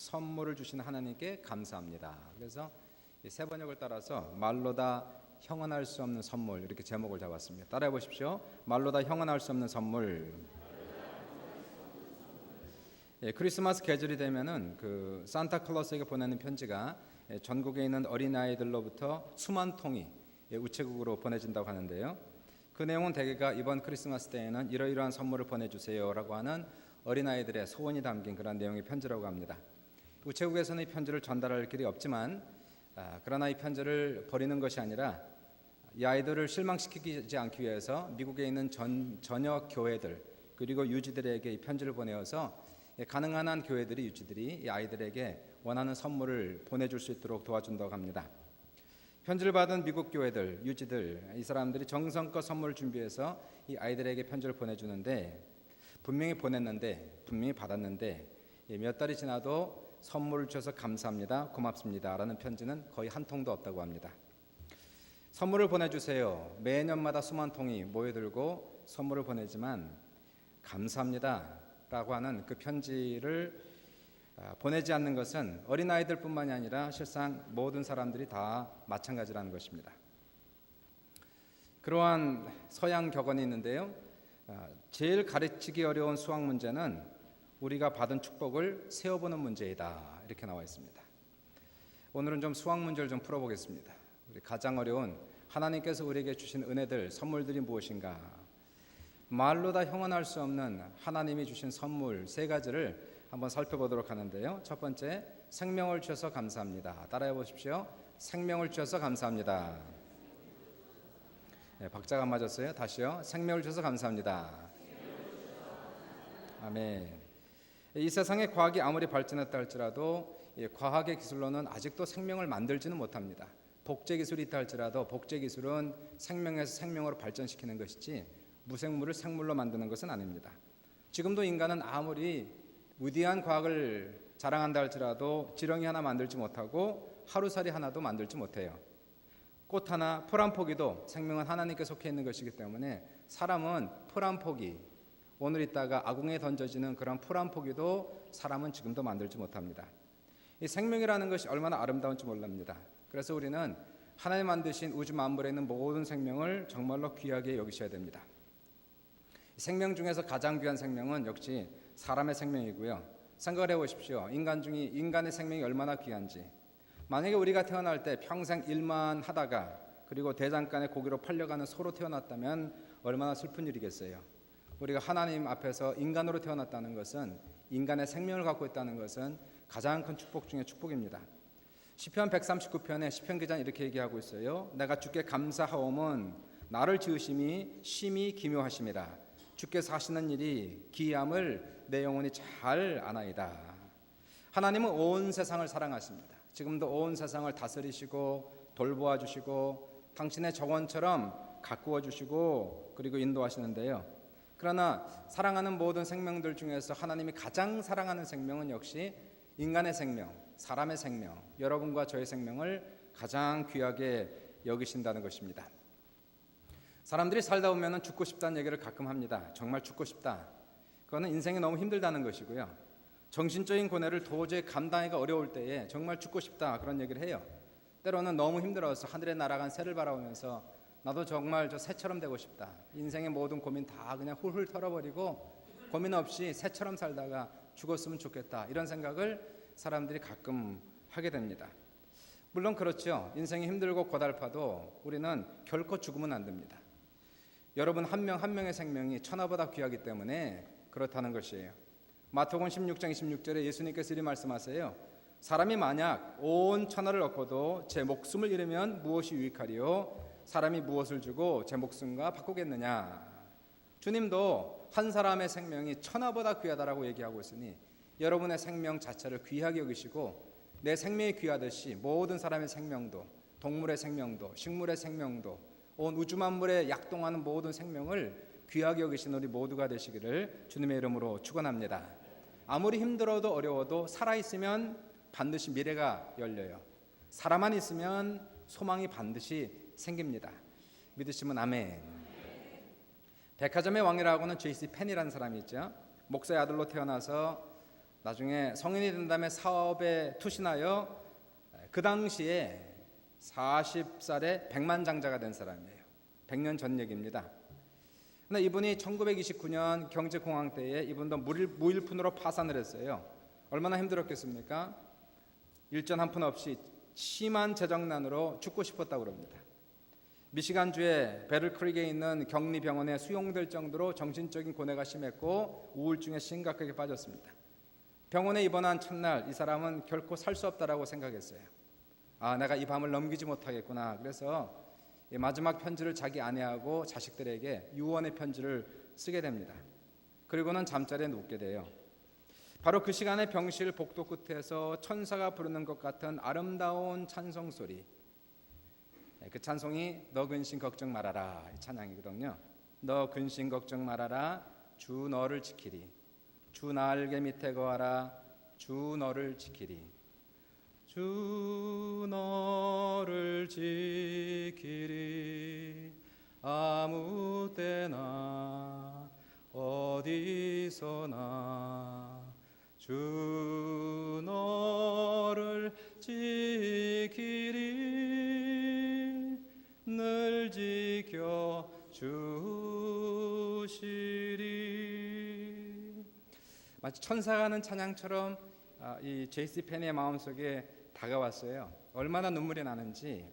선물을 주시는 하나님께 감사합니다. 그래서 이 세 번역을 따라서 말로 다 형언할 수 없는 선물, 이렇게 제목을 잡았습니다. 따라해 보십시오. 말로 다 형언할 수 없는 선물. 크리스마스 계절이 되면은 그 산타클로스에게 보내는 편지가 전국에 있는 어린아이들로부터 수만 통이 우체국으로 보내진다고 하는데요. 그 내용은 대개가 이번 크리스마스 때에는 이러이러한 선물을 보내주세요라고 하는 어린아이들의 소원이 담긴 그런 내용의 편지라고 합니다. 우체국에서는 이 편지를 전달할 길이 없지만 그러나 이 편지를 버리는 것이 아니라 이 아이들을 실망시키지 않기 위해서 미국에 있는 전역 교회들 그리고 유지들에게 이 편지를 보내어서 가능한 한 교회들이 유치들이 이 아이들에게 원하는 선물을 보내줄 수 있도록 도와준다고 합니다. 편지를 받은 미국 교회들, 유치들, 이 사람들이 정성껏 선물을 준비해서 이 아이들에게 편지를 보내주는데 분명히 보냈는데 분명히 받았는데 몇 달이 지나도 선물을 주셔서 감사합니다, 고맙습니다 라는 편지는 거의 한 통도 없다고 합니다. 선물을 보내주세요. 매년마다 수만 통이 모여들고 선물을 보내지만 감사합니다 라고 하는 그 편지를 보내지 않는 것은 어린아이들뿐만이 아니라 실상 모든 사람들이 다 마찬가지라는 것입니다. 그러한 서양 격언이 있는데요. 제일 가르치기 어려운 수학 문제는 우리가 받은 축복을 세어보는 문제이다, 이렇게 나와 있습니다. 오늘은 좀 수학 문제를 좀 풀어보겠습니다. 우리 가장 어려운 하나님께서 우리에게 주신 은혜들, 선물들이 무엇인가? 말로 다 형언할 수 없는 하나님이 주신 선물 세 가지를 한번 살펴보도록 하는데요. 첫 번째, 생명을 주셔서 감사합니다. 따라해 보십시오. 생명을 주셔서 감사합니다. 박자가 안 맞았어요. 다시요. 생명을 주셔서 감사합니다. 아멘. 이 세상의 과학이 아무리 발전했다 할지라도 과학의 기술로는 아직도 생명을 만들지는 못합니다. 복제 기술이 있다 할지라도 복제 기술은 생명에서 생명으로 발전시키는 것이지 무생물을 생물로 만드는 것은 아닙니다. 지금도 인간은 아무리 위대한 과학을 자랑한다 할지라도 지렁이 하나 만들지 못하고 하루살이 하나도 만들지 못해요. 꽃 하나, 풀 한 포기도 생명은 하나님께 속해 있는 것이기 때문에 사람은 풀 한 포기, 오늘 있다가 아궁이에 던져지는 그런 풀 한 포기도 사람은 지금도 만들지 못합니다. 이 생명이라는 것이 얼마나 아름다운지 몰랍니다. 그래서 우리는 하나님 만드신 우주 만물에 있는 모든 생명을 정말로 귀하게 여기셔야 됩니다. 생명 중에서 가장 귀한 생명은 역시 사람의 생명이고요. 생각을 해보십시오. 인간의 생명이 얼마나 귀한지. 만약에 우리가 태어날 때 평생 일만 하다가 그리고 대장간의 고기로 팔려가는 소로 태어났다면 얼마나 슬픈 일이겠어요. 우리가 하나님 앞에서 인간으로 태어났다는 것은, 인간의 생명을 갖고 있다는 것은 가장 큰 축복 중에 축복입니다. 시편 139편에 시편 기자는 이렇게 얘기하고 있어요. 내가 주께 감사하오면 나를 지으심이 심히 기묘하심이라. 주께서 하시는 일이 기이함을 내 영혼이 잘 아나이다. 하나님은 온 세상을 사랑하십니다. 지금도 온 세상을 다스리시고 돌보아 주시고 당신의 정원처럼 가꾸어 주시고 그리고 인도하시는데요. 그러나 사랑하는 모든 생명들 중에서 하나님이 가장 사랑하는 생명은 역시 인간의 생명, 사람의 생명, 여러분과 저의 생명을 가장 귀하게 여기신다는 것입니다. 사람들이 살다 보면 죽고 싶다는 얘기를 가끔 합니다. 정말 죽고 싶다. 그거는 인생이 너무 힘들다는 것이고요. 정신적인 고뇌를 도저히 감당하기가 어려울 때에 정말 죽고 싶다 그런 얘기를 해요. 때로는 너무 힘들어서 하늘에 날아간 새를 바라보면서 나도 정말 저 새처럼 되고 싶다. 인생의 모든 고민 다 그냥 훌훌 털어버리고 고민 없이 새처럼 살다가 죽었으면 좋겠다. 이런 생각을 사람들이 가끔 하게 됩니다. 물론 그렇죠. 인생이 힘들고 고달파도 우리는 결코 죽으면 안 됩니다. 여러분 한 명 한 명의 생명이 천하보다 귀하기 때문에 그렇다는 것이에요. 마태복음 16장 26절에 예수님께서 이렇게 말씀하세요. 사람이 만약 온 천하를 얻고도 제 목숨을 잃으면 무엇이 유익하리요? 사람이 무엇을 주고 제 목숨과 바꾸겠느냐? 주님도 한 사람의 생명이 천하보다 귀하다라고 얘기하고 있으니 여러분의 생명 자체를 귀하게 여기시고 내 생명이 귀하듯이 모든 사람의 생명도, 동물의 생명도, 식물의 생명도, 온 우주 만물에 약동하는 모든 생명을 귀하게 여기신 우리 모두가 되시기를 주님의 이름으로 축원합니다. 아무리 힘들어도 어려워도 살아있으면 반드시 미래가 열려요. 살아만 있으면 소망이 반드시 생깁니다. 믿으시면 아멘. 백화점의 왕이라고는 J.C. 펜이라는 사람이 있죠. 목사의 아들로 태어나서 나중에 성인이 된 다음에 사업에 투신하여 그 당시에 40살에 백만장자가 된 사람이에요. 100년 전 얘기입니다. 근데 이분이 1929년 경제공황 때에 이분도 무일푼으로 파산을 했어요. 얼마나 힘들었겠습니까? 일전 한 푼 없이 심한 재정난으로 죽고 싶었다고 그럽니다. 미시간주의 베를크릭에 있는 격리병원에 수용될 정도로 정신적인 고뇌가 심했고 우울증에 심각하게 빠졌습니다. 병원에 입원한 첫날 이 사람은 결코 살 수 없다라고 생각했어요. 내가 이 밤을 넘기지 못하겠구나. 그래서 마지막 편지를 자기 아내하고 자식들에게 유언의 편지를 쓰게 됩니다. 그리고는 잠자리에 눕게 돼요. 바로 그 시간에 병실 복도 끝에서 천사가 부르는 것 같은 아름다운 찬송 소리, 그 찬송이 너 근심 걱정 말아라 이 찬양이거든요. 너 근심 걱정 말아라 주 너를 지키리. 주 날개 밑에 거하라 주 너를 지키리. 주 너를 지키리. 아무 때나 어디서나 주 너를 지키리. 늘 지켜 주시리. 마치 천사가 하는 찬양처럼 이 제이씨 페니의 마음속에 다가왔어요. 얼마나 눈물이 나는지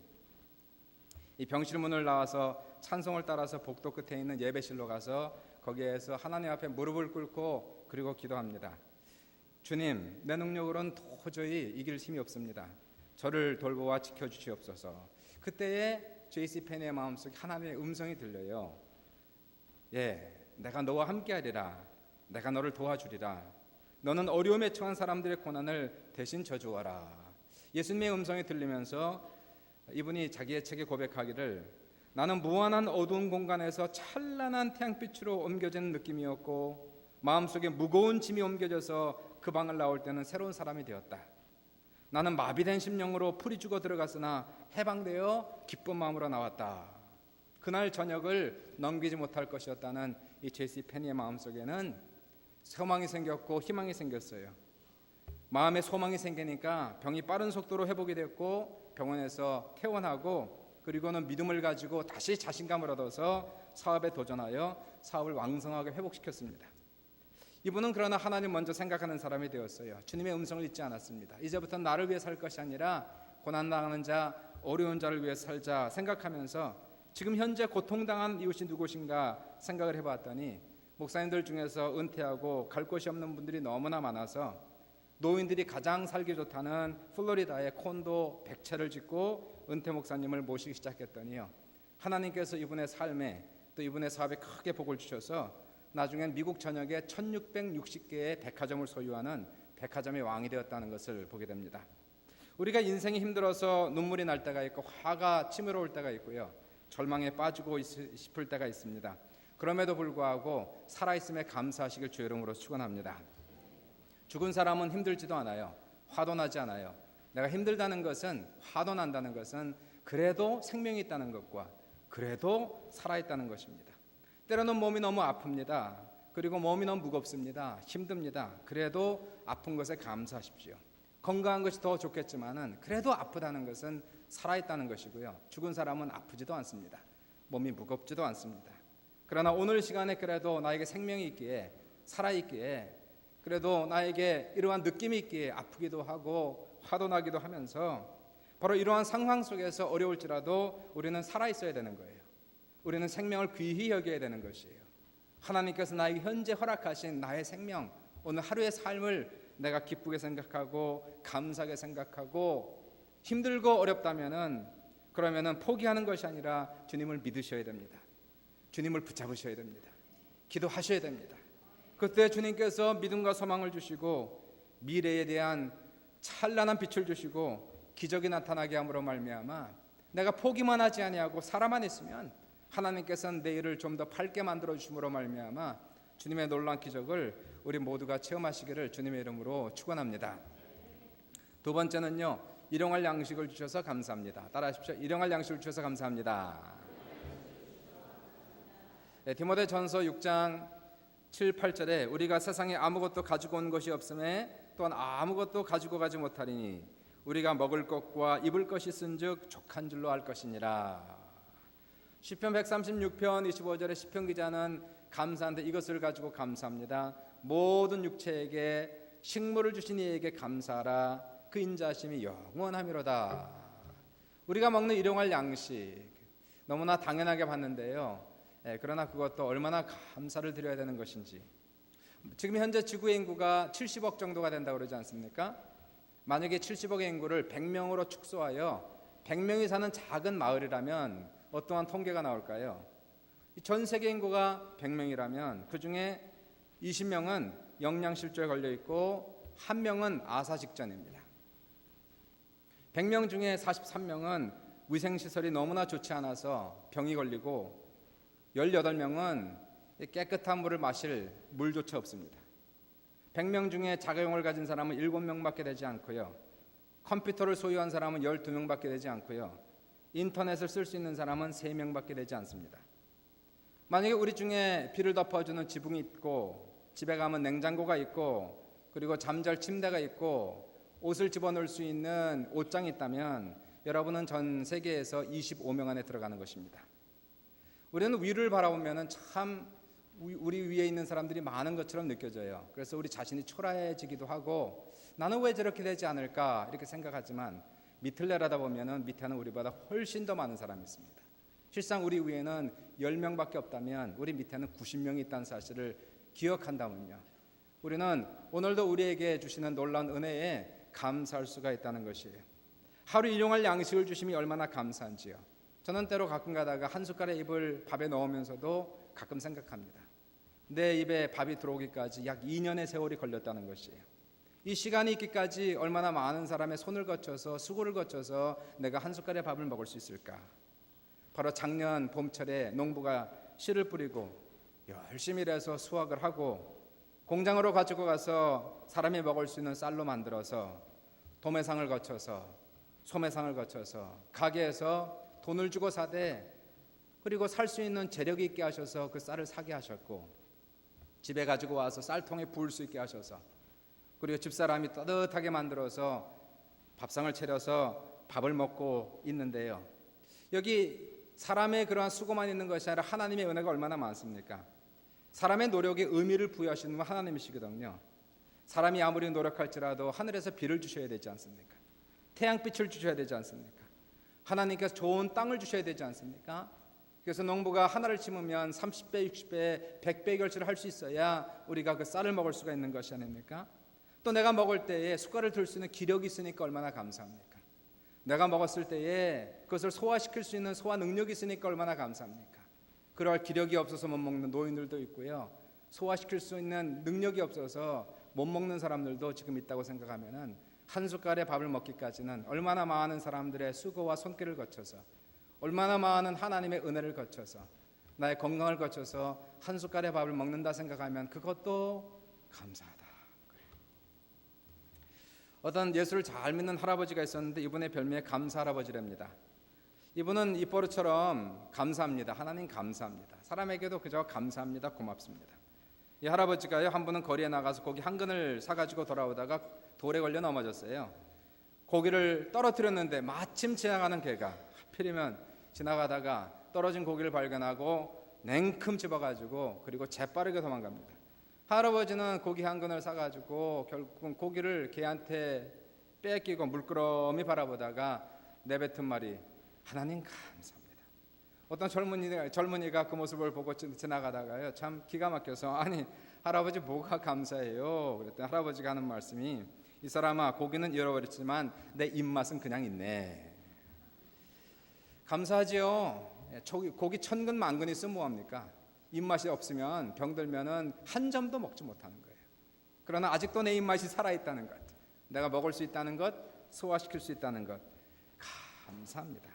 이 병실 문을 나와서 찬송을 따라서 복도 끝에 있는 예배실로 가서 거기에서 하나님 앞에 무릎을 꿇고 그리고 기도합니다. 주님, 내 능력으로는 도저히 이길 힘이 없습니다. 저를 돌보아 지켜주시옵소서. 그때에 제이씨 페니의 마음속에 하나님의 음성이 들려요. 내가 너와 함께하리라. 내가 너를 도와주리라. 너는 어려움에 처한 사람들의 고난을 대신 져주어라. 예수님의 음성이 들리면서 이분이 자기의 책에 고백하기를 나는 무한한 어두운 공간에서 찬란한 태양빛으로 옮겨지는 느낌이었고 마음속에 무거운 짐이 옮겨져서 그 방을 나올 때는 새로운 사람이 되었다. 나는 마비된 심령으로 풀이 죽어 들어갔으나 해방되어 기쁜 마음으로 나왔다. 그날 저녁을 넘기지 못할 것이었다는 이 제이씨 페니의 마음속에는 소망이 생겼고 희망이 생겼어요. 마음에 소망이 생기니까 병이 빠른 속도로 회복이 됐고 병원에서 퇴원하고 그리고는 믿음을 가지고 다시 자신감을 얻어서 사업에 도전하여 사업을 왕성하게 회복시켰습니다. 이분은 그러나 하나님 먼저 생각하는 사람이 되었어요. 주님의 음성을 잊지 않았습니다. 이제부터 나를 위해 살 것이 아니라 고난당하는 자, 어려운 자를 위해 살자 생각하면서 지금 현재 고통당한 이웃이 누구신가 생각을 해봤더니 목사님들 중에서 은퇴하고 갈 곳이 없는 분들이 너무나 많아서 노인들이 가장 살기 좋다는 플로리다에 콘도 100채를 짓고 은퇴 목사님을 모시기 시작했더니요, 하나님께서 이분의 삶에 또 이분의 사업에 크게 복을 주셔서 나중엔 미국 전역에 1660개의 백화점을 소유하는 백화점의 왕이 되었다는 것을 보게 됩니다. 우리가 인생이 힘들어서 눈물이 날 때가 있고 화가 치밀어올 때가 있고요, 절망에 빠지고 싶을 때가 있습니다. 그럼에도 불구하고 살아있음에 감사하시길 주의 이름으로 축원합니다. 죽은 사람은 힘들지도 않아요. 화도 나지 않아요. 내가 힘들다는 것은, 화도 난다는 것은 그래도 생명이 있다는 것과 그래도 살아있다는 것입니다. 때로는 몸이 너무 아픕니다. 그리고 몸이 너무 무겁습니다. 힘듭니다. 그래도 아픈 것에 감사하십시오. 건강한 것이 더 좋겠지만은 그래도 아프다는 것은 살아있다는 것이고요, 죽은 사람은 아프지도 않습니다. 몸이 무겁지도 않습니다. 그러나 오늘 시간에 그래도 나에게 생명이 있기에, 살아있기에, 그래도 나에게 이러한 느낌이 있기에 아프기도 하고 화도 나기도 하면서 바로 이러한 상황 속에서 어려울지라도 우리는 살아있어야 되는 거예요. 우리는 생명을 귀히 여겨야 되는 것이에요. 하나님께서 나에게 현재 허락하신 나의 생명, 오늘 하루의 삶을 내가 기쁘게 생각하고 감사하게 생각하고 힘들고 어렵다면은 그러면은 포기하는 것이 아니라 주님을 믿으셔야 됩니다. 주님을 붙잡으셔야 됩니다. 기도하셔야 됩니다. 그때 주님께서 믿음과 소망을 주시고 미래에 대한 찬란한 빛을 주시고 기적이 나타나게 함으로 말미암아 내가 포기만 하지 아니하고 살아만 있으면 하나님께서는 내일을 좀 더 밝게 만들어 주심으로 말미암아 주님의 놀라운 기적을 우리 모두가 체험하시기를 주님의 이름으로 축원합니다. 두 번째는요, 일용할 양식을 주셔서 감사합니다. 따라하십시오. 일용할 양식을 주셔서 감사합니다. 디모데전서 6장 7, 8절에 우리가 세상에 아무것도 가지고 온 것이 없음에 또한 아무것도 가지고 가지 못하리니 우리가 먹을 것과 입을 것이 있은즉 족한 줄로 알 것이니라. 시편 136편 25절에 시편 기자는 감사한데 이것을 가지고 감사합니다. 모든 육체에게 식물을 주신 이에게 감사하라. 그 인자심이 영원하미로다. 우리가 먹는 일용할 양식 너무나 당연하게 봤는데요. 그러나 그것도 얼마나 감사를 드려야 되는 것인지. 지금 현재 지구의 인구가 70억 정도가 된다고 그러지 않습니까? 만약에 70억의 인구를 100명으로 축소하여 100명이 사는 작은 마을이라면 어떠한 통계가 나올까요? 전 세계 인구가 100명이라면 그중에 20명은 영양실조에 걸려 있고 1명은 아사 직전입니다. 100명 중에 43명은 위생시설이 너무나 좋지 않아서 병이 걸리고 18명은 깨끗한 물을 마실 물조차 없습니다. 100명 중에 자가용을 가진 사람은 7명밖에 되지 않고요. 컴퓨터를 소유한 사람은 12명밖에 되지 않고요. 인터넷을 쓸 수 있는 사람은 3명밖에 되지 않습니다. 만약에 우리 중에 비를 덮어주는 지붕이 있고 집에 가면 냉장고가 있고 그리고 잠잘 침대가 있고 옷을 집어넣을 수 있는 옷장이 있다면 여러분은 전 세계에서 25명 안에 들어가는 것입니다. 우리는 위를 바라보면 참 우리 위에 있는 사람들이 많은 것처럼 느껴져요. 그래서 우리 자신이 초라해지기도 하고 나는 왜 저렇게 되지 않을까 이렇게 생각하지만 밑을 내려다보면 밑에는 우리보다 훨씬 더 많은 사람이 있습니다. 실상 우리 위에는 10명밖에 없다면 우리 밑에는 90명이 있다는 사실을 기억한다면요. 우리는 오늘도 우리에게 주시는 놀라운 은혜에 감사할 수가 있다는 것이에요. 하루 일용할 양식을 주심이 얼마나 감사한지요. 저는 때로 가끔 가다가 한 숟갈의 입을 밥에 넣으면서도 가끔 생각합니다. 내 입에 밥이 들어오기까지 약 2년의 세월이 걸렸다는 것이에요. 이 시간이 있기까지 얼마나 많은 사람의 손을 거쳐서 수고를 거쳐서 내가 한 숟갈의 밥을 먹을 수 있을까. 바로 작년 봄철에 농부가 씨를 뿌리고 열심히 일해서 수확을 하고 공장으로 가지고 가서 사람이 먹을 수 있는 쌀로 만들어서 도매상을 거쳐서 소매상을 거쳐서 가게에서 돈을 주고 사되 그리고 살 수 있는 재력이 있게 하셔서 그 쌀을 사게 하셨고 집에 가지고 와서 쌀통에 부을 수 있게 하셔서 그리고 집사람이 따뜻하게 만들어서 밥상을 차려서 밥을 먹고 있는데요. 여기 사람의 그러한 수고만 있는 것이 아니라 하나님의 은혜가 얼마나 많습니까? 사람의 노력에 의미를 부여하시는 건 하나님이시거든요. 사람이 아무리 노력할지라도 하늘에서 비를 주셔야 되지 않습니까? 태양빛을 주셔야 되지 않습니까? 하나님께서 좋은 땅을 주셔야 되지 않습니까? 그래서 농부가 하나를 심으면 30배, 60배, 100배 결실을 할 수 있어야 우리가 그 쌀을 먹을 수가 있는 것이 아닙니까? 또 내가 먹을 때에 숟갈을 들 수 있는 기력이 있으니까 얼마나 감사합니까? 내가 먹었을 때에 그것을 소화시킬 수 있는 소화 능력이 있으니까 얼마나 감사합니까? 그럴 기력이 없어서 못 먹는 노인들도 있고요. 소화시킬 수 있는 능력이 없어서 못 먹는 사람들도 지금 있다고 생각하면은 한 숟갈의 밥을 먹기까지는 얼마나 많은 사람들의 수고와 손길을 거쳐서 얼마나 많은 하나님의 은혜를 거쳐서 나의 건강을 거쳐서 한 숟갈의 밥을 먹는다 생각하면 그것도 감사하다. 어떤 예수를 잘 믿는 할아버지가 있었는데 이분의 별명이 감사 할아버지랍니다. 이분은 입버릇처럼 감사합니다. 하나님 감사합니다. 사람에게도 그저 감사합니다. 고맙습니다. 이 할아버지가요 한 번은 거리에 나가서 고기 한 근을 사가지고 돌아오다가 돌에 걸려 넘어졌어요. 고기를 떨어뜨렸는데 마침 지나가는 개가 하필이면 지나가다가 떨어진 고기를 발견하고 냉큼 집어가지고 그리고 재빠르게 도망갑니다. 할아버지는 고기 한 근을 사가지고 결국은 고기를 개한테 뺏기고 물끄러미 바라보다가 내뱉은 말이 하나님 감사합니다. 어떤 젊은이가 그 모습을 보고 지나가다가요 참 기가 막혀서 아니 할아버지 뭐가 감사해요? 그랬더니 할아버지가 하는 말씀이 이 사람아 고기는 잃어버렸지만 내 입맛은 그냥 있네. 감사하지요. 고기 1000근 만근 있으면 뭐합니까? 입맛이 없으면 병들면은 한 점도 먹지 못하는 거예요. 그러나 아직도 내 입맛이 살아있다는 것, 내가 먹을 수 있다는 것, 소화시킬 수 있다는 것 감사합니다.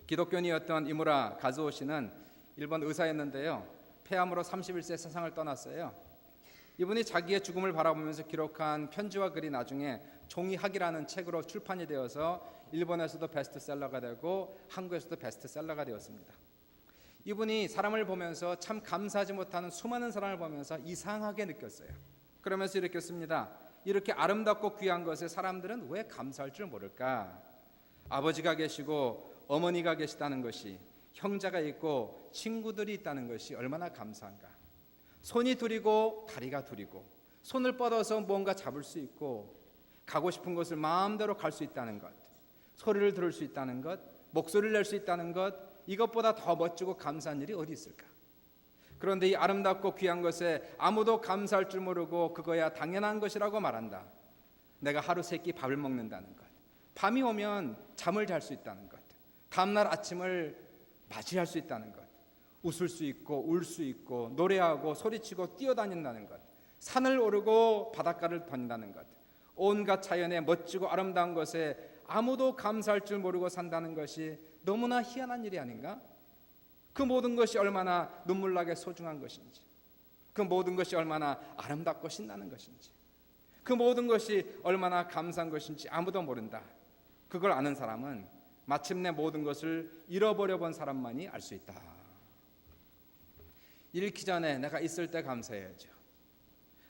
기독교인이었던 이무라 가즈오 씨는 일본 의사였는데요. 폐암으로 31세 세상을 떠났어요. 이분이 자기의 죽음을 바라보면서 기록한 편지와 글이 나중에 종이학이라는 책으로 출판이 되어서 일본에서도 베스트셀러가 되고 한국에서도 베스트셀러가 되었습니다. 이분이 사람을 보면서 참 감사하지 못하는 수많은 사람을 보면서 이상하게 느꼈어요. 그러면서 이렇게 씁니다. 이렇게 아름답고 귀한 것에 사람들은 왜 감사할 줄 모를까? 아버지가 계시고 어머니가 계시다는 것이, 형제가 있고 친구들이 있다는 것이 얼마나 감사한가. 손이 둘이고 다리가 둘이고 손을 뻗어서 뭔가 잡을 수 있고 가고 싶은 곳을 마음대로 갈 수 있다는 것, 소리를 들을 수 있다는 것, 목소리를 낼 수 있다는 것, 이것보다 더 멋지고 감사한 일이 어디 있을까? 그런데 이 아름답고 귀한 것에 아무도 감사할 줄 모르고 그거야 당연한 것이라고 말한다. 내가 하루 세 끼 밥을 먹는다는 것, 밤이 오면 잠을 잘 수 있다는 것, 다음날 아침을 맞이할 수 있다는 것, 웃을 수 있고 울 수 있고 노래하고 소리치고 뛰어다닌다는 것, 산을 오르고 바닷가를 다닌다는 것, 온갖 자연의 멋지고 아름다운 것에 아무도 감사할 줄 모르고 산다는 것이 너무나 희한한 일이 아닌가? 그 모든 것이 얼마나 눈물나게 소중한 것인지, 그 모든 것이 얼마나 아름답고 신나는 것인지, 그 모든 것이 얼마나 감사한 것인지 아무도 모른다. 그걸 아는 사람은 마침내 모든 것을 잃어버려 본 사람만이 알 수 있다. 잃기 전에 내가 있을 때 감사해야죠.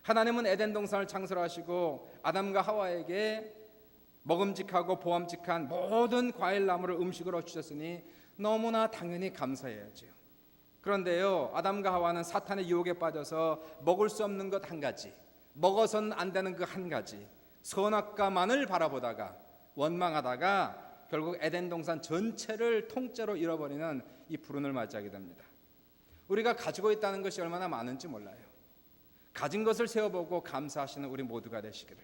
하나님은 에덴 동산을 창설하시고 아담과 하와에게 먹음직하고 보암직한 모든 과일 나무를 음식으로 주셨으니 너무나 당연히 감사해야죠. 그런데요, 아담과 하와는 사탄의 유혹에 빠져서 먹을 수 없는 것 한 가지, 먹어서는 안 되는 그 한 가지, 선악과만을 바라보다가 원망하다가 결국 에덴 동산 전체를 통째로 잃어버리는 이 불운을 맞이하게 됩니다. 우리가 가지고 있다는 것이 얼마나 많은지 몰라요. 가진 것을 세어보고 감사하시는 우리 모두가 되시기를.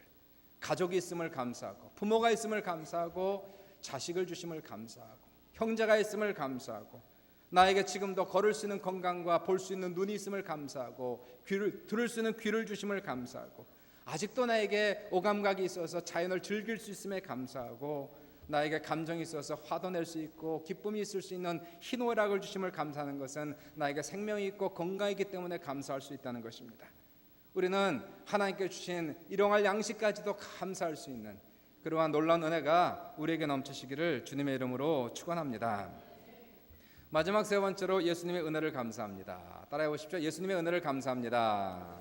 가족이 있음을 감사하고, 부모가 있음을 감사하고, 자식을 주심을 감사하고, 형제가 있음을 감사하고, 나에게 지금도 걸을 수 있는 건강과 볼 수 있는 눈이 있음을 감사하고, 들을 수 있는 귀를 주심을 감사하고, 아직도 나에게 오감각이 있어서 자연을 즐길 수 있음에 감사하고, 나에게 감정이 있어서 화도 낼 수 있고 기쁨이 있을 수 있는 희노애락을 주심을 감사하는 것은 나에게 생명이 있고 건강이기 때문에 감사할 수 있다는 것입니다. 우리는 하나님께 주신 일용할 양식까지도 감사할 수 있는 그러한 놀라운 은혜가 우리에게 넘치시기를 주님의 이름으로 축원합니다. 마지막 세 번째로 예수님의 은혜를 감사합니다. 따라해 보십시오. 예수님의 은혜를 감사합니다.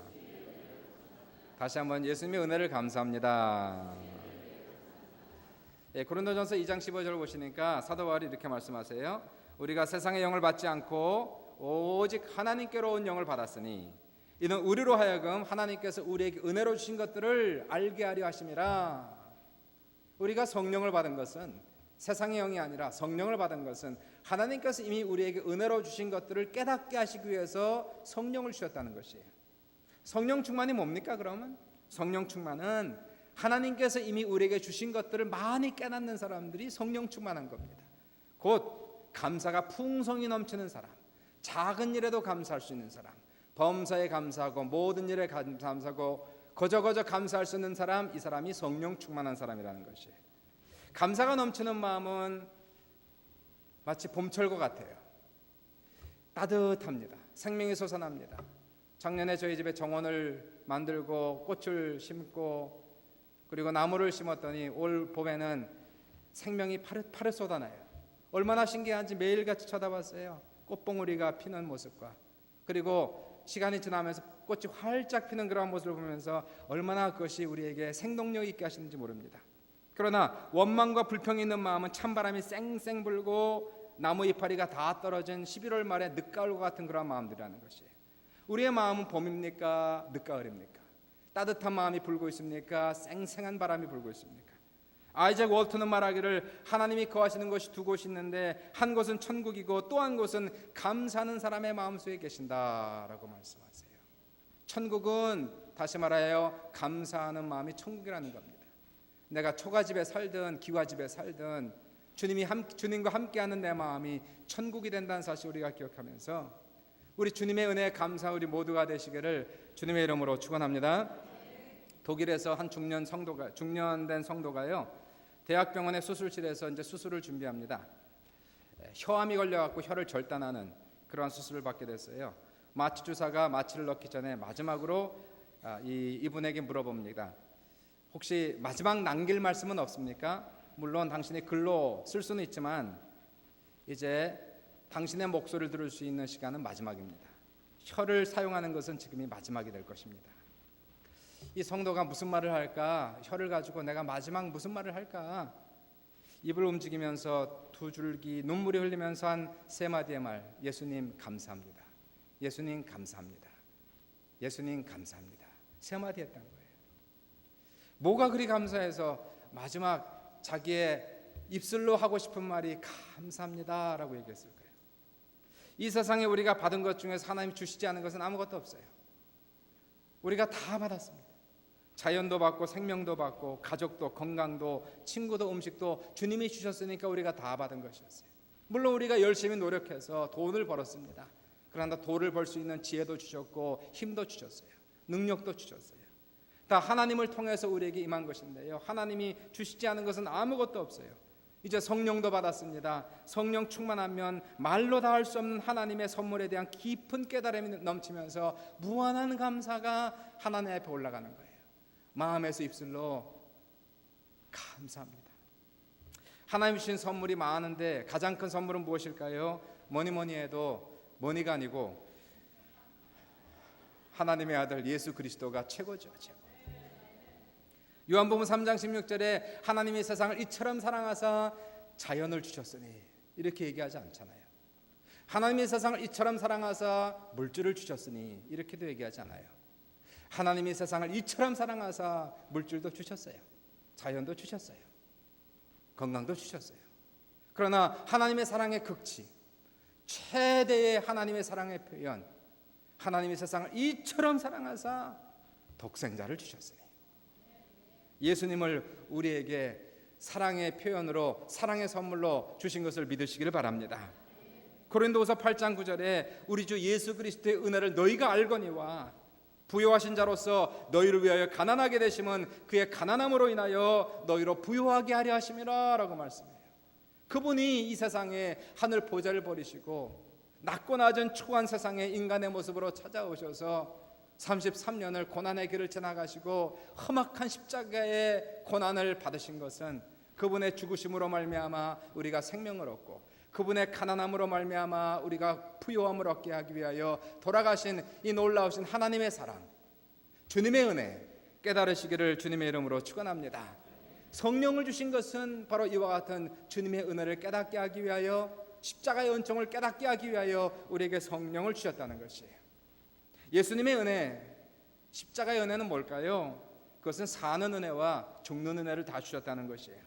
다시 한번 예수님의 은혜를 감사합니다. 고린도전서 2장 15절을 보시니까 사도 바울이 이렇게 말씀하세요. 우리가 세상의 영을 받지 않고 오직 하나님께로 온 영을 받았으니 이는 우리로 하여금 하나님께서 우리에게 은혜로 주신 것들을 알게 하려 하심이라. 우리가 성령을 받은 것은 세상의 영이 아니라 성령을 받은 것은 하나님께서 이미 우리에게 은혜로 주신 것들을 깨닫게 하시기 위해서 성령을 주셨다는 것이에요. 성령 충만이 뭡니까 그러면? 성령 충만은 하나님께서 이미 우리에게 주신 것들을 많이 깨닫는 사람들이 성령 충만한 겁니다. 곧 감사가 풍성히 넘치는 사람, 작은 일에도 감사할 수 있는 사람, 범사에 감사하고 모든 일에 감사하고 거저거저 감사할 수 있는 사람, 이 사람이 성령 충만한 사람이라는 것이에요. 감사가 넘치는 마음은 마치 봄철과 같아요. 따뜻합니다. 생명이 솟아납니다. 작년에 저희 집에 정원을 만들고 꽃을 심고 그리고 나무를 심었더니 올 봄에는 생명이 파릇파릇 쏟아나요. 얼마나 신기한지 매일같이 쳐다봤어요. 꽃봉오리가 피는 모습과 그리고 시간이 지나면서 꽃이 활짝 피는 그런 모습을 보면서 얼마나 그것이 우리에게 생동력 있게 하시는지 모릅니다. 그러나 원망과 불평이 있는 마음은 찬바람이 쌩쌩 불고 나무 이파리가 다 떨어진 11월 말의 늦가을과 같은 그런 마음들이라는 것이에요. 우리의 마음은 봄입니까? 늦가을입니까? 따뜻한 마음이 불고 있습니까? 쌩쌩한 바람이 불고 있습니까? 아이작 월트는 말하기를 하나님이 거하시는 것이 두 곳이 있는데 한 곳은 천국이고 또 한 곳은 감사하는 사람의 마음속에 계신다라고 말씀하세요. 천국은 다시 말하여 감사하는 마음이 천국이라는 겁니다. 내가 초가집에 살든 기와집에 살든 주님과 함께하는 내 마음이 천국이 된다는 사실 우리가 기억하면서 우리 주님의 은혜에 감사한 우리 모두가 되시기를 주님의 이름으로 축원합니다. 독일에서 한 중년된 성도가요 대학병원의 수술실에서 이제 수술을 준비합니다. 혀암이 걸려갖고 혀를 절단하는 그러한 수술을 받게 됐어요. 마취 주사가 마취를 넣기 전에 마지막으로 이분에게 물어봅니다. 혹시 마지막 남길 말씀은 없습니까? 물론 당신이 글로 쓸 수는 있지만 이제 당신의 목소리를 들을 수 있는 시간은 마지막입니다. 혀를 사용하는 것은 지금이 마지막이 될 것입니다. 이 성도가 무슨 말을 할까? 혀를 가지고 내가 마지막 무슨 말을 할까? 입을 움직이면서 두 줄기 눈물이 흘리면서 한 세 마디의 말. 예수님 감사합니다. 예수님 감사합니다. 예수님 감사합니다. 세 마디 했던 거예요. 뭐가 그리 감사해서 마지막 자기의 입술로 하고 싶은 말이 감사합니다라고 얘기했을까요? 이 세상에 우리가 받은 것 중에서 하나님이 주시지 않은 것은 아무것도 없어요. 우리가 다 받았습니다. 자연도 받고 생명도 받고 가족도 건강도 친구도 음식도 주님이 주셨으니까 우리가 다 받은 것이었어요. 물론 우리가 열심히 노력해서 돈을 벌었습니다. 그러나 돈을 벌 수 있는 지혜도 주셨고 힘도 주셨어요. 능력도 주셨어요. 다 하나님을 통해서 우리에게 임한 것인데요, 하나님이 주시지 않은 것은 아무것도 없어요. 이제 성령도 받았습니다. 성령 충만하면 말로 다 할 수 없는 하나님의 선물에 대한 깊은 깨달음이 넘치면서 무한한 감사가 하나님 앞에 올라가는 거예요. 마음에서 입술로 감사합니다. 하나님 주신 선물이 많은데 가장 큰 선물은 무엇일까요? 뭐니 해도 머니가 아니고 하나님의 아들 예수 그리스도가 최고죠. 최고. 요한복음 3장 16절에 하나님이 세상을 이처럼 사랑하사 자연을 주셨으니 이렇게 얘기하지 않잖아요. 하나님이 세상을 이처럼 사랑하사 물질을 주셨으니 이렇게도 얘기하지 않아요. 하나님이 세상을 이처럼 사랑하사 물질도 주셨어요. 자연도 주셨어요. 건강도 주셨어요. 그러나 하나님의 사랑의 극치, 최대의 하나님의 사랑의 표현, 하나님이 세상을 이처럼 사랑하사 독생자를 주셨으니 예수님을 우리에게 사랑의 표현으로 사랑의 선물로 주신 것을 믿으시기를 바랍니다. 고린도후서 8장 9절에 우리 주 예수 그리스도의 은혜를 너희가 알거니와 부요하신 자로서 너희를 위하여 가난하게 되심은 그의 가난함으로 인하여 너희로 부요하게 하려 하심이라 라고 말씀해요. 그분이 이 세상에 하늘 보좌를 버리시고 낮고 낮은 초한 세상에 인간의 모습으로 찾아오셔서 33년을 고난의 길을 지나가시고 험악한 십자가의 고난을 받으신 것은 그분의 죽으심으로 말미암아 우리가 생명을 얻고 그분의 가난함으로 말미암아 우리가 부요함을 얻게 하기 위하여 돌아가신 이 놀라우신 하나님의 사랑, 주님의 은혜 깨달으시기를 주님의 이름으로 축원합니다. 성령을 주신 것은 바로 이와 같은 주님의 은혜를 깨닫게 하기 위하여, 십자가의 은총을 깨닫게 하기 위하여 우리에게 성령을 주셨다는 것이에요. 예수님의 은혜, 십자가의 은혜는 뭘까요? 그것은 사는 은혜와 죽는 은혜를 다 주셨다는 것이에요.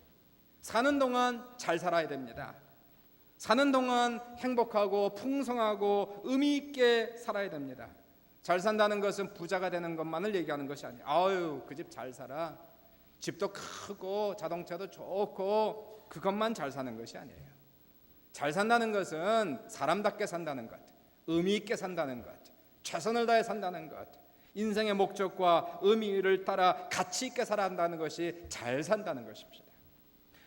사는 동안 잘 살아야 됩니다. 사는 동안 행복하고 풍성하고 의미 있게 살아야 됩니다. 잘 산다는 것은 부자가 되는 것만을 얘기하는 것이 아니에요. 아유, 그 집 잘 살아. 집도 크고 자동차도 좋고 그것만 잘 사는 것이 아니에요. 잘 산다는 것은 사람답게 산다는 것, 의미 있게 산다는 것, 최선을 다해 산다는 것, 인생의 목적과 의미를 따라 가치 있게 살아간다는 것이 잘 산다는 것입니다.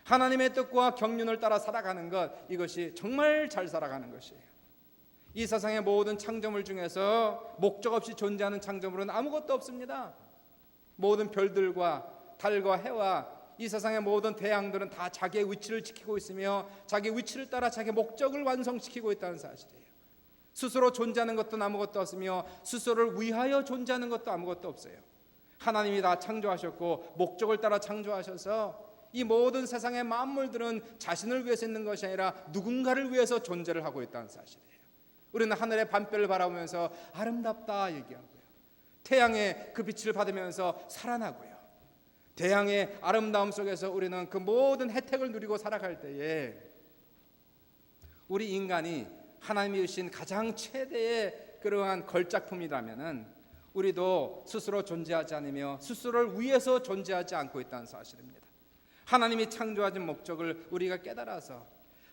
하나님의 뜻과 경륜을 따라 살아가는 것, 이것이 정말 잘 살아가는 것이에요. 이 세상의 모든 창조물 중에서 목적 없이 존재하는 창조물은 아무것도 없습니다. 모든 별들과 달과 해와 이 세상의 모든 태양들은 다 자기의 위치를 지키고 있으며 자기 위치를 따라 자기 목적을 완성시키고 있다는 사실이에요. 스스로 존재하는 것도 아무것도 없으며 스스로를 위하여 존재하는 것도 아무것도 없어요. 하나님이 다 창조하셨고 목적을 따라 창조하셔서 이 모든 세상의 만물들은 자신을 위해서 있는 것이 아니라 누군가를 위해서 존재를 하고 있다는 사실이에요. 우리는 하늘의 밤별을 바라보면서 아름답다 얘기하고요, 태양의 그 빛을 받으면서 살아나고요, 태양의 아름다움 속에서 우리는 그 모든 혜택을 누리고 살아갈 때에 우리 인간이 하나님이 주신 가장 최대의 그러한 걸작품이라면은 우리도 스스로 존재하지 않으며 스스로를 위해서 존재하지 않고 있다는 사실입니다. 하나님이 창조하신 목적을 우리가 깨달아서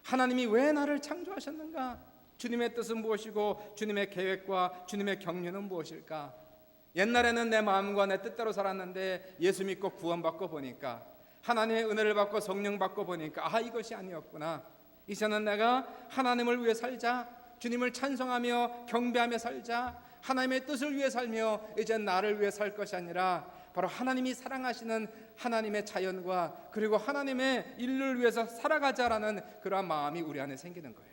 하나님이 왜 나를 창조하셨는가, 주님의 뜻은 무엇이고 주님의 계획과 주님의 경륜은 무엇일까. 옛날에는 내 마음과 내 뜻대로 살았는데 예수 믿고 구원받고 보니까, 하나님의 은혜를 받고 성령 받고 보니까 이것이 아니었구나. 이제는 내가 하나님을 위해 살자, 주님을 찬송하며 경배하며 살자, 하나님의 뜻을 위해 살며 이제 나를 위해 살 것이 아니라 바로 하나님이 사랑하시는 하나님의 자연과 그리고 하나님의 인류를 위해서 살아가자라는 그러한 마음이 우리 안에 생기는 거예요.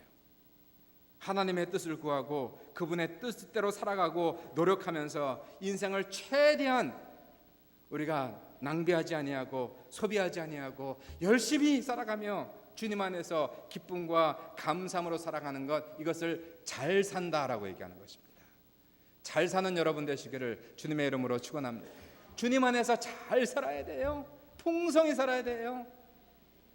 하나님의 뜻을 구하고 그분의 뜻대로 살아가고 노력하면서 인생을 최대한 우리가 낭비하지 아니하고 소비하지 아니하고 열심히 살아가며 주님 안에서 기쁨과 감사함으로 살아가는 것, 이것을 잘 산다라고 얘기하는 것입니다. 잘 사는 여러분 되시기를 주님의 이름으로 축원합니다. 주님 안에서 잘 살아야 돼요. 풍성히 살아야 돼요.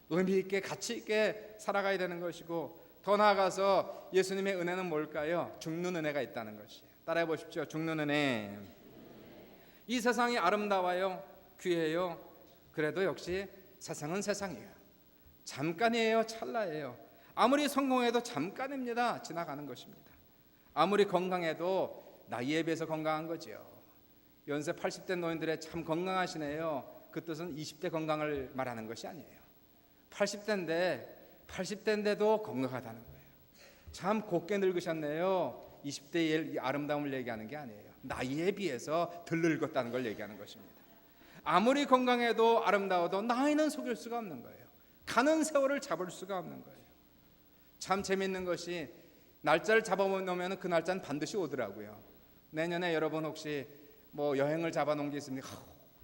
의미 있게 가치 있게 살아가야 되는 것이고, 더 나아가서 예수님의 은혜는 뭘까요? 죽는 은혜가 있다는 것이에요. 따라해 보십시오. 죽는 은혜. 이 세상이 아름다워요, 귀해요. 그래도 역시 세상은 세상이에요. 잠깐이에요, 찰나예요. 아무리 성공해도 잠깐입니다. 지나가는 것입니다. 아무리 건강해도 나이에 비해서 건강한 거죠. 연세 80대 노인들의 참 건강하시네요. 그 뜻은 20대 건강을 말하는 것이 아니에요. 80대인데도 건강하다는 거예요. 참 곱게 늙으셨네요. 20대의 아름다움을 얘기하는 게 아니에요. 나이에 비해서 덜 늙었다는 걸 얘기하는 것입니다. 아무리 건강해도 아름다워도 나이는 속일 수가 없는 거예요. 가는 세월을 잡을 수가 없는 거예요. 참 재밌는 것이 날짜를 잡아놓으면 그 날짜는 반드시 오더라고요. 내년에 여러분 혹시 뭐 여행을 잡아놓은 게 있습니까?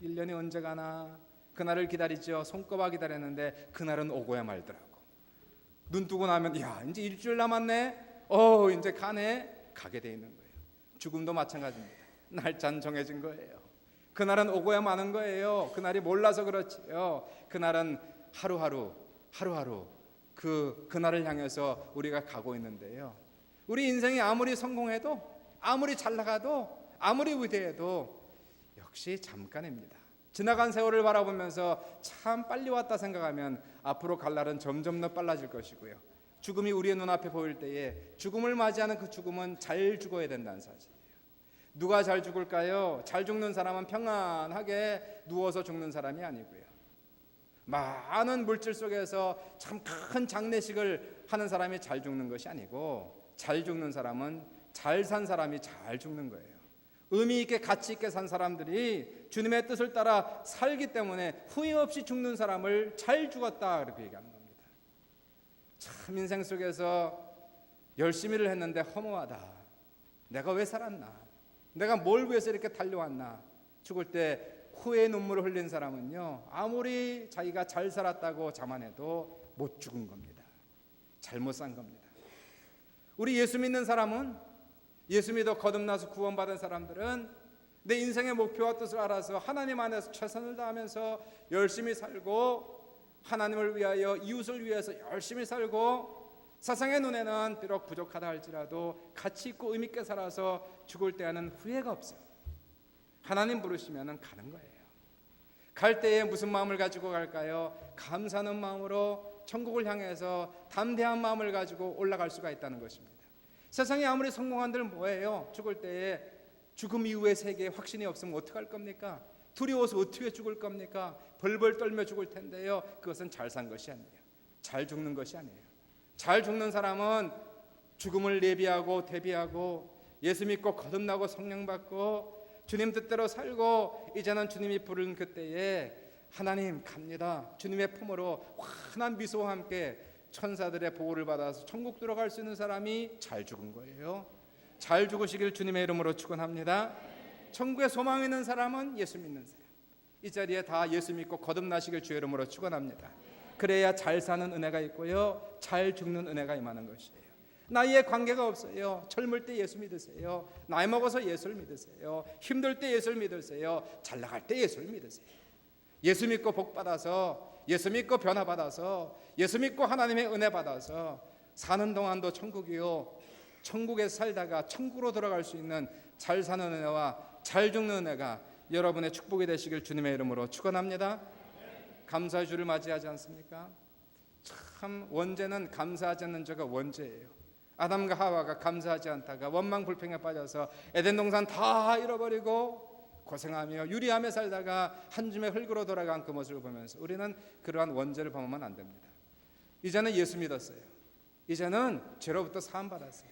1년이 언제 가나 그날을 기다리죠. 손꼽아 기다렸는데 그날은 오고야 말더라고. 눈 뜨고 나면 야 이제 일주일 남았네. 이제 가네. 가게 돼 있는 거예요. 죽음도 마찬가지입니다. 날짜는 정해진 거예요. 그날은 오고야 마는 거예요. 그날이 몰라서 그렇지요. 그날은 하루하루 그날을 향해서 우리가 가고 있는데요. 우리 인생이 아무리 성공해도, 아무리 잘 나가도, 아무리 위대해도 역시 잠깐입니다. 지나간 세월을 바라보면서 참 빨리 왔다 생각하면 앞으로 갈 날은 점점 더 빨라질 것이고요. 죽음이 우리의 눈앞에 보일 때에 죽음을 맞이하는 그 죽음은 잘 죽어야 된다는 사실이에요. 누가 잘 죽을까요? 잘 죽는 사람은 평안하게 누워서 죽는 사람이 아니고요. 많은 물질 속에서 참 큰 장례식을 하는 사람이 잘 죽는 것이 아니고, 잘 죽는 사람은 잘 산 사람이 잘 죽는 거예요. 의미 있게 가치 있게 산 사람들이 주님의 뜻을 따라 살기 때문에 후회 없이 죽는 사람을 잘 죽었다 그렇게 얘기하는 겁니다. 참 인생 속에서 열심히를 했는데 허무하다. 내가 왜 살았나? 내가 뭘 위해서 이렇게 달려왔나? 죽을 때 후회의 눈물을 흘린 사람은요, 아무리 자기가 잘 살았다고 자만해도 못 죽은 겁니다. 잘못 산 겁니다. 우리 예수 믿는 사람은, 예수 믿어 거듭나서 구원받은 사람들은 내 인생의 목표와 뜻을 알아서 하나님 안에서 최선을 다하면서 열심히 살고, 하나님을 위하여 이웃을 위해서 열심히 살고, 세상의 눈에는 비록 부족하다 할지라도 가치 있고 의미 있게 살아서 죽을 때에는 후회가 없어요. 하나님 부르시면 가는 거예요. 갈 때에 무슨 마음을 가지고 갈까요? 감사하는 마음으로 천국을 향해서 담대한 마음을 가지고 올라갈 수가 있다는 것입니다. 세상에 아무리 성공한들 뭐예요? 죽을 때에 죽음 이후의 세계에 확신이 없으면 어떡할 겁니까? 두려워서 어떻게 죽을 겁니까? 벌벌 떨며 죽을 텐데요. 그것은 잘 산 것이 아니에요. 잘 죽는 것이 아니에요. 잘 죽는 사람은 죽음을 예비하고 대비하고 예수 믿고 거듭나고 성령 받고 주님 뜻대로 살고, 이제는 주님이 부른 그때에 하나님 갑니다. 주님의 품으로 환한 미소와 함께 천사들의 보호를 받아서 천국 들어갈 수 있는 사람이 잘 죽은 거예요. 잘 죽으시길 주님의 이름으로 축원합니다. 천국에 소망 있는 사람은 예수 믿는 사람. 이 자리에 다 예수 믿고 거듭나시길 주의 이름으로 축원합니다. 그래야 잘 사는 은혜가 있고요, 잘 죽는 은혜가 임하는 것이에요. 나이에 관계가 없어요. 젊을 때 예수 믿으세요. 나이 먹어서 예수를 믿으세요. 힘들 때 예수를 믿으세요. 잘 나갈 때 예수를 믿으세요. 예수 믿고 복 받아서, 예수 믿고 변화 받아서, 예수 믿고 하나님의 은혜 받아서 사는 동안도 천국이요, 천국에서 살다가 천국으로 돌아갈 수 있는 잘 사는 은혜와 잘 죽는 은혜가 여러분의 축복이 되시길 주님의 이름으로 축원합니다. 감사의 주를 맞이하지 않습니까? 참 원죄는 감사하지 않는 자가 원죄예요. 아담과 하와가 감사하지 않다가 원망 불평에 빠져서 에덴 동산 다 잃어버리고 고생하며 유리하며 살다가 한 줌의 흙으로 돌아간 그 모습을 보면서 우리는 그러한 원죄를 범하면 안 됩니다. 이제는 예수 믿었어요. 이제는 죄로부터 사함 받았어요.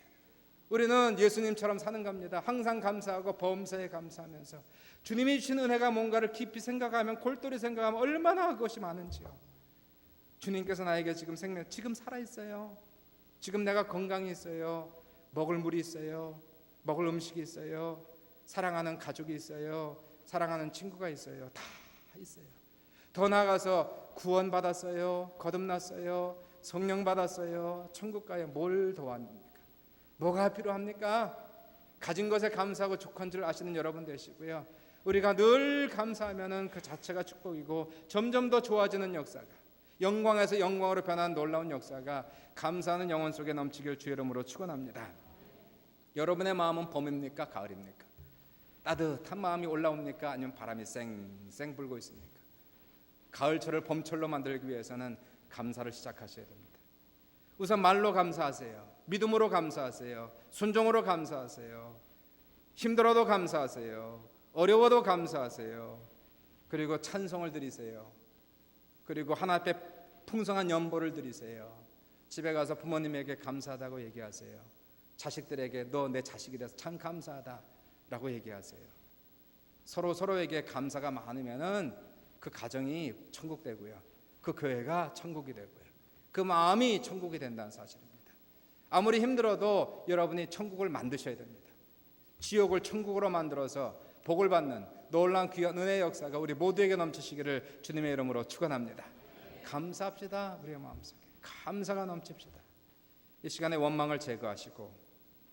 우리는 예수님처럼 사는 겁니다. 항상 감사하고 범사에 감사하면서 주님이 주신 은혜가 뭔가를 깊이 생각하면, 골똘히 생각하면 얼마나 그것이 많은지요. 주님께서 나에게 지금 지금 살아있어요. 지금 내가 건강이 있어요. 먹을 물이 있어요. 먹을 음식이 있어요. 사랑하는 가족이 있어요. 사랑하는 친구가 있어요. 다 있어요. 더 나아가서 구원 받았어요. 거듭났어요. 성령 받았어요. 천국 가요. 뭘 더 합니까? 뭐가 필요합니까? 가진 것에 감사하고 족한 줄 아시는 여러분 되시고요. 우리가 늘 감사하면은 그 자체가 축복이고 점점 더 좋아지는 역사가, 영광에서 영광으로 변한 놀라운 역사가 감사하는 영혼 속에 넘치길 주의 이름으로 축원합니다. 여러분의 마음은 봄입니까? 가을입니까? 따뜻한 마음이 올라옵니까? 아니면 바람이 쌩쌩 불고 있습니까? 가을철을 봄철로 만들기 위해서는 감사를 시작하셔야 됩니다. 우선 말로 감사하세요. 믿음으로 감사하세요. 순종으로 감사하세요. 힘들어도 감사하세요. 어려워도 감사하세요. 그리고 찬송을 드리세요. 그리고 하나 앞에 풍성한 연보를 드리세요. 집에 가서 부모님에게 감사하다고 얘기하세요. 자식들에게 너 내 자식이라서 참 감사하다 라고 얘기하세요. 서로에게 감사가 많으면은 그 가정이 천국 되고요. 그 교회가 천국이 되고요. 그 마음이 천국이 된다는 사실입니다. 아무리 힘들어도 여러분이 천국을 만드셔야 됩니다. 지옥을 천국으로 만들어서 복을 받는 놀라운 귀한 은혜의 역사가 우리 모두에게 넘치시기를 주님의 이름으로 축원합니다. 감사합시다. 우리의 마음속에 감사가 넘칩시다. 이 시간에 원망을 제거하시고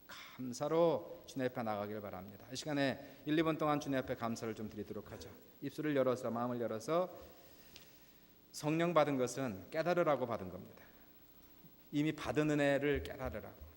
감사로 주님 앞에 나가길 바랍니다. 이 시간에 1, 2분 동안 주님 앞에 감사를 좀 드리도록 하죠. 입술을 열어서 마음을 열어서 성령 받은 것은 깨달으라고 받은 겁니다. 이미 받은 은혜를 깨달으라고.